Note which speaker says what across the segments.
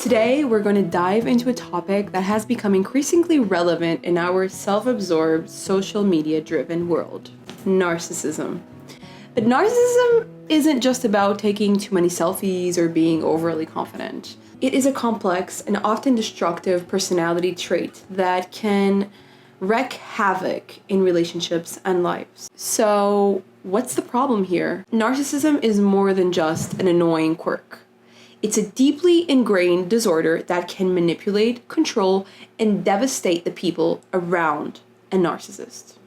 Speaker 1: Today, we're going to dive into a topic that has become increasingly relevant in our self-absorbed, social media-driven world: narcissism. But narcissism isn't just about taking too many selfies or being overly confident. It is a complex and often destructive personality trait that can wreak havoc in relationships and lives. So, what's the problem here? Narcissism is more than just an annoying quirk. It's a deeply ingrained disorder that can manipulate, control, and devastate the people around a narcissist.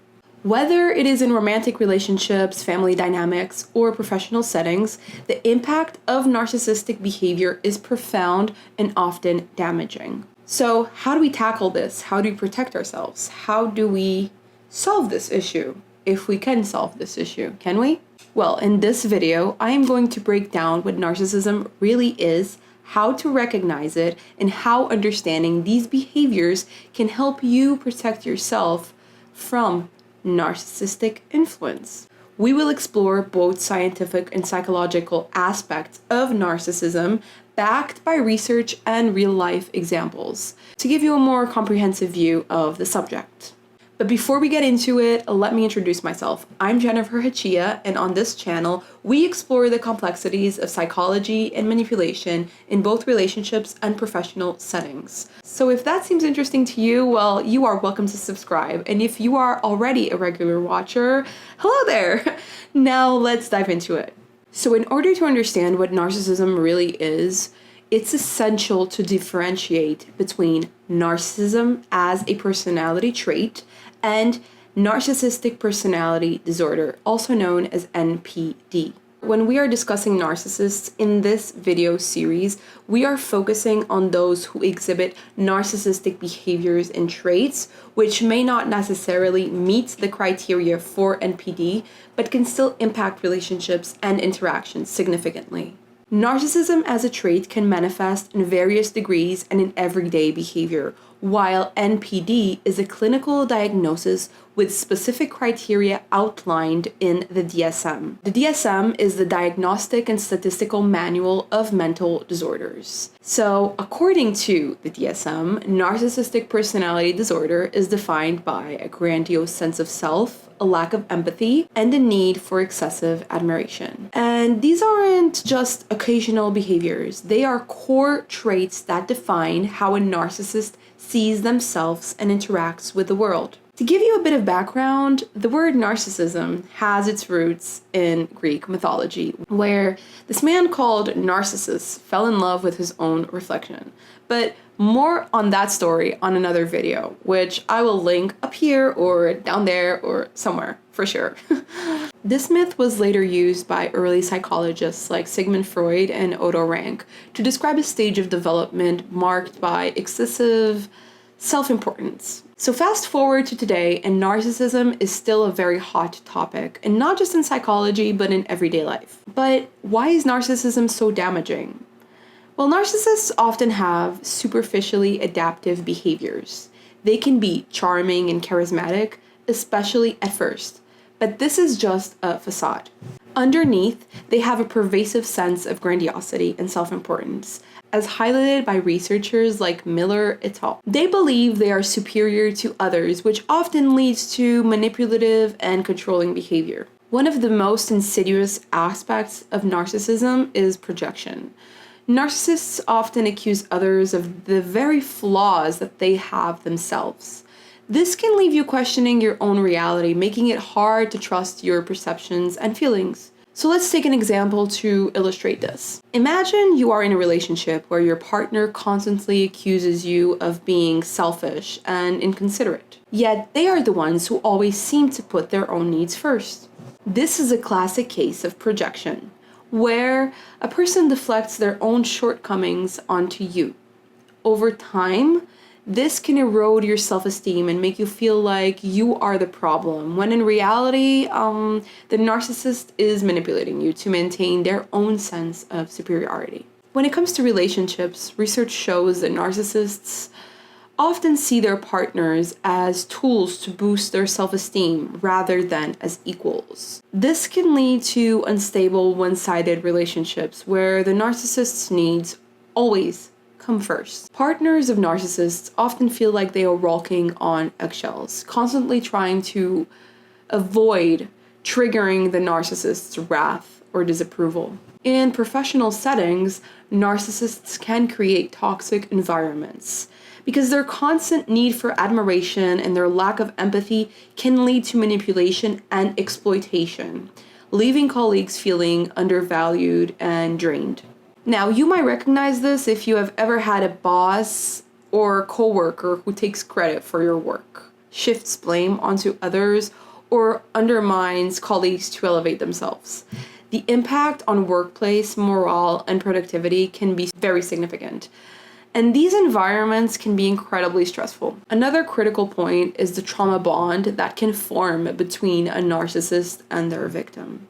Speaker 1: Whether it is in romantic relationships, family dynamics, or professional settings, the impact of narcissistic behavior is profound and often damaging. So, how do we tackle this? How do we protect ourselves? How do we solve this issue? If we can solve this issue, can we? Well, in this video, I am going to break down what narcissism really is, how to recognize it, and how understanding these behaviors can help you protect yourself from narcissistic influence. We will explore both scientific and psychological aspects of narcissism, backed by research and real-life examples, to give you a more comprehensive view of the subject. But before we get into it, let me introduce myself. I'm Jennifer Hachia, and on this channel, we explore the complexities of psychology and manipulation in both relationships and professional settings. So if that seems interesting to you, well, you are welcome to subscribe. And if you are already a regular watcher, hello there! Now let's dive into it. So in order to understand what narcissism really is, it's essential to differentiate between narcissism as a personality trait and narcissistic personality disorder, also known as NPD. When we are discussing narcissists in this video series, we are focusing on those who exhibit narcissistic behaviors and traits, which may not necessarily meet the criteria for NPD, but can still impact relationships and interactions significantly. Narcissism as a trait can manifest in various degrees and in everyday behavior, while NPD is a clinical diagnosis with specific criteria outlined in the DSM. The DSM is the Diagnostic and Statistical Manual of Mental Disorders. So, according to the DSM, narcissistic personality disorder is defined by a grandiose sense of self, a lack of empathy, and a need for excessive admiration. And these aren't just occasional behaviors, they are core traits that define how a narcissist sees themselves and interacts with the world. To give you a bit of background, the word narcissism has its roots in Greek mythology, where this man called Narcissus fell in love with his own reflection. But more on that story on another video, which I will link up here or down there or somewhere for sure. This myth was later used by early psychologists like Sigmund Freud and Otto Rank to describe a stage of development marked by excessive self-importance. So fast forward to today, and narcissism is still a very hot topic, and not just in psychology, but in everyday life. But why is narcissism so damaging? Well, narcissists often have superficially adaptive behaviors. They can be charming and charismatic, especially at first, but this is just a facade. Underneath, they have a pervasive sense of grandiosity and self-importance, as highlighted by researchers like Miller et al. They believe they are superior to others, which often leads to manipulative and controlling behavior. One of the most insidious aspects of narcissism is projection. Narcissists often accuse others of the very flaws that they have themselves. This can leave you questioning your own reality, making it hard to trust your perceptions and feelings. So let's take an example to illustrate this. Imagine you are in a relationship where your partner constantly accuses you of being selfish and inconsiderate, yet they are the ones who always seem to put their own needs first. This is a classic case of projection, where a person deflects their own shortcomings onto you. Over time, this can erode your self-esteem and make you feel like you are the problem, when in reality, the narcissist is manipulating you to maintain their own sense of superiority. When it comes to relationships, research shows that narcissists often see their partners as tools to boost their self-esteem rather than as equals. This can lead to unstable, one-sided relationships where the narcissist's needs always come first. Partners of narcissists often feel like they are walking on eggshells, constantly trying to avoid triggering the narcissist's wrath or disapproval. In professional settings, narcissists can create toxic environments because their constant need for admiration and their lack of empathy can lead to manipulation and exploitation, leaving colleagues feeling undervalued and drained. Now, you might recognize this if you have ever had a boss or coworker who takes credit for your work, shifts blame onto others, or undermines colleagues to elevate themselves. The impact on workplace morale and productivity can be very significant, and these environments can be incredibly stressful. Another critical point is the trauma bond that can form between a narcissist and their victim.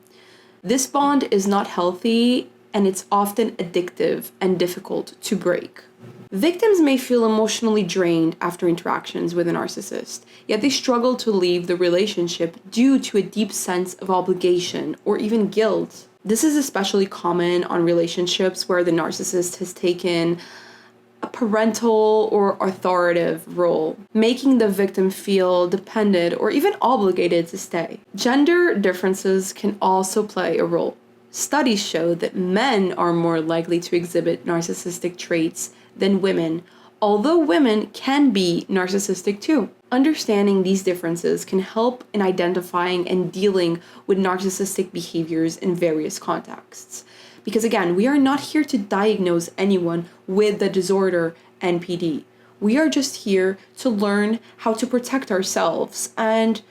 Speaker 1: This bond is not healthy, and it's often addictive and difficult to break. Victims may feel emotionally drained after interactions with a narcissist, yet they struggle to leave the relationship due to a deep sense of obligation or even guilt. This is especially common on relationships where the narcissist has taken a parental or authoritative role, making the victim feel dependent or even obligated to stay. Gender differences can also play a role. Studies show that men are more likely to exhibit narcissistic traits than women, although women can be narcissistic too. Understanding these differences can help in identifying and dealing with narcissistic behaviors in various contexts. Because again, we are not here to diagnose anyone with the disorder NPD. We are just here to learn how to protect ourselves and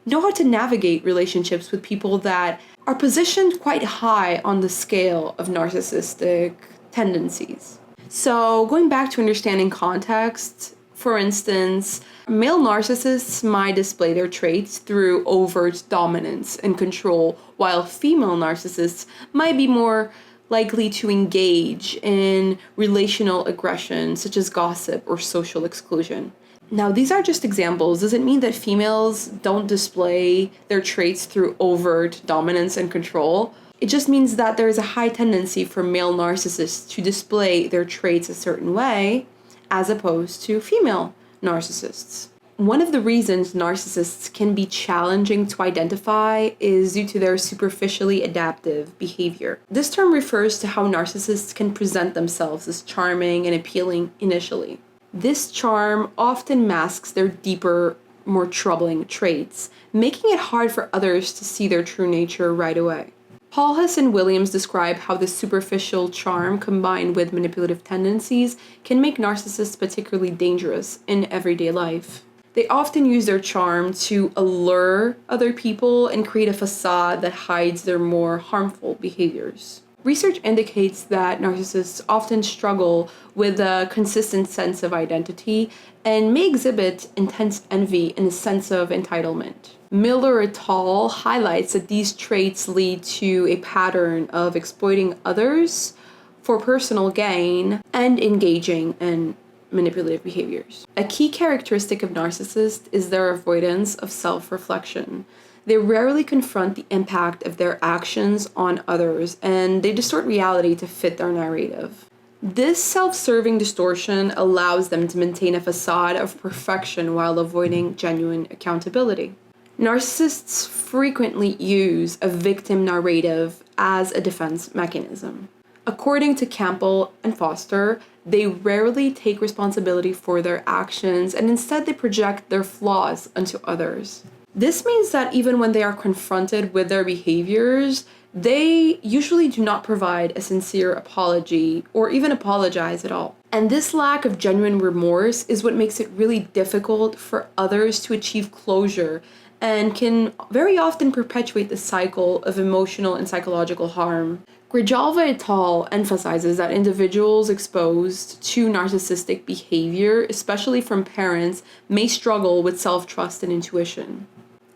Speaker 1: know how to navigate relationships with people that are positioned quite high on the scale of narcissistic tendencies. So, going back to understanding context, for instance, male narcissists might display their traits through overt dominance and control, while female narcissists might be more likely to engage in relational aggression, such as gossip or social exclusion. Now, these are just examples. Does it mean that females don't display their traits through overt dominance and control? It just means that there is a high tendency for male narcissists to display their traits a certain way, as opposed to female narcissists. One of the reasons narcissists can be challenging to identify is due to their superficially adaptive behavior. This term refers to how narcissists can present themselves as charming and appealing initially. This charm often masks their deeper, more troubling traits, making it hard for others to see their true nature right away. Paulhus and Williams describe how the superficial charm combined with manipulative tendencies can make narcissists particularly dangerous in everyday life. They often use their charm to allure other people and create a facade that hides their more harmful behaviors. Research indicates that narcissists often struggle with a consistent sense of identity and may exhibit intense envy and a sense of entitlement. Miller et al. Highlights that these traits lead to a pattern of exploiting others for personal gain and engaging in manipulative behaviors. A key characteristic of narcissists is their avoidance of self-reflection. They rarely confront the impact of their actions on others, and they distort reality to fit their narrative. This self-serving distortion allows them to maintain a facade of perfection while avoiding genuine accountability. Narcissists frequently use a victim narrative as a defense mechanism. According to Campbell and Foster, they rarely take responsibility for their actions and instead they project their flaws onto others. This means that even when they are confronted with their behaviors, they usually do not provide a sincere apology or even apologize at all. And this lack of genuine remorse is what makes it really difficult for others to achieve closure and can very often perpetuate the cycle of emotional and psychological harm. Grijalva et al. Emphasizes that individuals exposed to narcissistic behavior, especially from parents, may struggle with self-trust and intuition.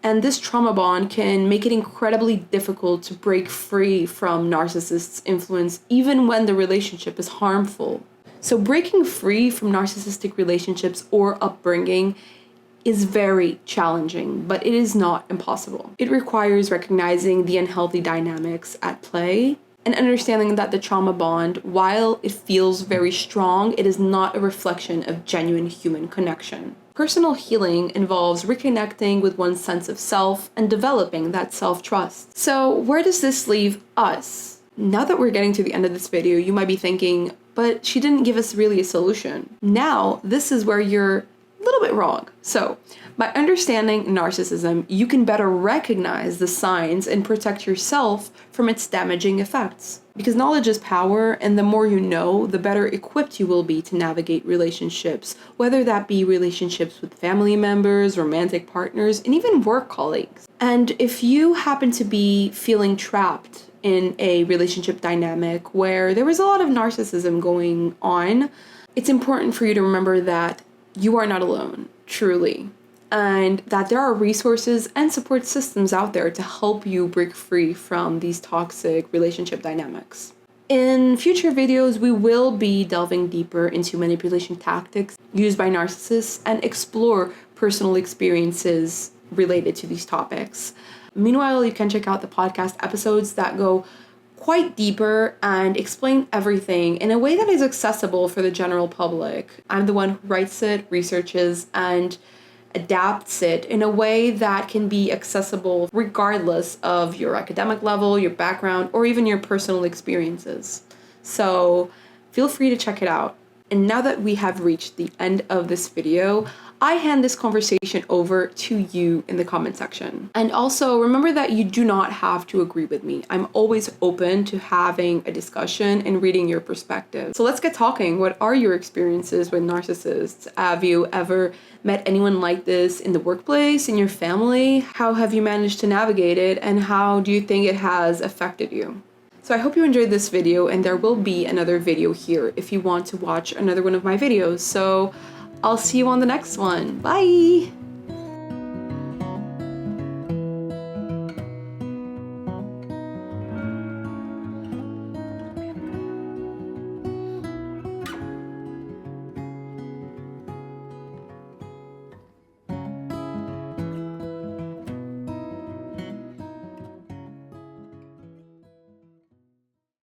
Speaker 1: And this trauma bond can make it incredibly difficult to break free from narcissists' influence, even when the relationship is harmful. So breaking free from narcissistic relationships or upbringing is very challenging, but it is not impossible. It requires recognizing the unhealthy dynamics at play, and understanding that the trauma bond, while it feels very strong, it is not a reflection of genuine human connection. Personal healing involves reconnecting with one's sense of self and developing that self-trust. So where does this leave us? Now that we're getting to the end of this video, you might be thinking, but she didn't give us really a solution. Now, this is where you're a little bit wrong. So, by understanding narcissism, you can better recognize the signs and protect yourself from its damaging effects. Because knowledge is power, and the more you know, the better equipped you will be to navigate relationships, whether that be relationships with family members, romantic partners, and even work colleagues. And if you happen to be feeling trapped in a relationship dynamic where there was a lot of narcissism going on, it's important for you to remember that you are not alone, truly, and that there are resources and support systems out there to help you break free from these toxic relationship dynamics. In future videos, we will be delving deeper into manipulation tactics used by narcissists and explore personal experiences related to these topics. Meanwhile, you can check out the podcast episodes that go quite deeper and explain everything in a way that is accessible for the general public. I'm the one who writes it, researches, and adapts it in a way that can be accessible regardless of your academic level, your background, or even your personal experiences. So feel free to check it out. And now that we have reached the end of this video, I hand this conversation over to you in the comment section. And also remember that you do not have to agree with me. I'm always open to having a discussion and reading your perspective. So let's get talking. What are your experiences with narcissists? Have you ever met anyone like this in the workplace, in your family? How have you managed to navigate it? And how do you think it has affected you? So I hope you enjoyed this video, and there will be another video here if you want to watch another one of my videos. So I'll see you on the next one. Bye!